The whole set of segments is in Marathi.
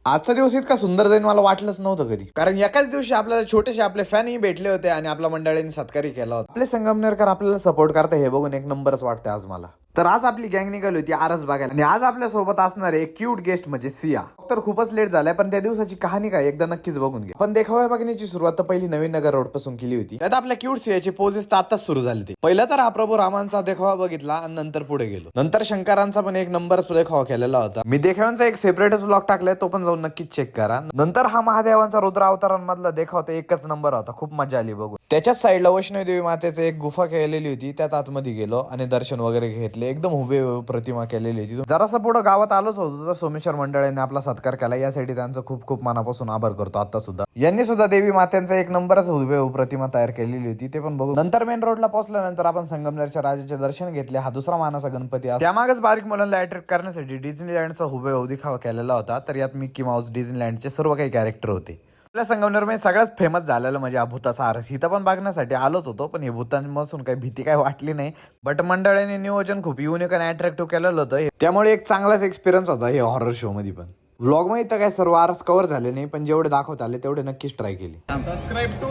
आजचा दिवस इतका सुंदर जाईल मला वाटलंच नव्हतं कधी, कारण एकाच दिवशी आपल्याला छोटेसे आपले फॅनही भेटले होते आणि आपल्या मंडळींनी सत्कारही केला होता. आपले संगमनेरकर आपल्याला सपोर्ट करता हे बघून एक नंबरच वाटते आज मला. तर आज आपली गँग निघाली होती आरस बघायला आणि आज आपल्या सोबत असणारे एक क्यूट गेस्ट म्हणजे सिया. तर खूपच लेट झालाय, पण त्या दिवसाची कहाणी काय एकदा नक्कीच बघून घ्या. पण देखावा बघण्याची सुरुवात तर पहिली नवीन नगर रोड पासून केली होती. त्यात आपल्या क्यूट सियाची पोजेस तर आताच सुरू झाली होती. पहिला तर हा प्रभू रामांचा देखावा बघितला आणि नंतर पुढे गेलो. नंतर शंकरांचा पण एक नंबरच देखावा केलेला होता. मी देखाव्यांचा एक सेपरेटच व्लॉग टाकलाय, तो पण जाऊन नक्कीच चेक करा. नंतर हा महादेवांचा रुद्र अवतारांमधला देखावा तर एकच नंबर होता, खूप मजा आली बघून. त्याच्याच साईडला वैष्णोदेवी मातेची एक गुफा केलेली होती, त्यात आतमध्ये गेलो आणि दर्शन वगैरे घेतले. एकदम उभे प्रतिमा केलेली होती. जरासं पुढं गावात आलोच होतो तर सोमेश्वर मंडळाने आपला सत्कार केला, यासाठी त्यांचं खूप खूप मनापासून आभार करतो. आता सुद्धा यांनी सुद्धा देवी मात्यांचा एक नंबरच उभे प्रतिमा तयार केलेली होती, ते पण बघू. नंतर मेन रोडला पोहोचल्यानंतर आपण संगमनेरच्या राजाचे दर्शन घेतले. हा दुसरा मानाचा गणपती आहे. त्यामागच बारीक मुलांना अट्रॅक्ट करण्यासाठी डिझनीलँडचा हुबेहूब दिखावा केलेला होता. तर यात मिक्की माऊस, डिझनीलँडचे सर्व काही कॅरेक्टर होते. आपल्या संगमनेरमध्ये सगळ्यात फेमस झालेलं म्हणजे हा भूताचा आरस. इथं पण बघण्यासाठी आलोच होतो, पण हे भूतांपासून काही भीती काही वाटली नाही. बट मंडळाने नियोजन खूप युनिक आणि अट्रॅक्टिव्ह केलेलं होतं, त्यामुळे एक चांगलाच एक्सपिरियन्स होता हे हॉरर शो मध्ये. पण व्लॉग मध्ये तर काय सर्व आरस कव्हर झाले नाही, पण जेवढे दाखवत आले तेवढे नक्कीच ट्राय केले. Subscribe two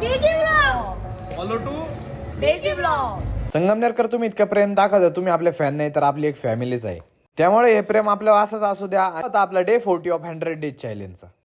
DJ blog, follow two DJ blog. Sangamnerkar तुम्ही इतकं प्रेम दाखवता, तुम्ही आपले फॅन नाही तर आपली एक फॅमिलीच आहे. त्यामुळे हे प्रेम आपलं असंच असू द्या. आता आपला डे 40 ऑफ 100 डेज चॅलेंजचा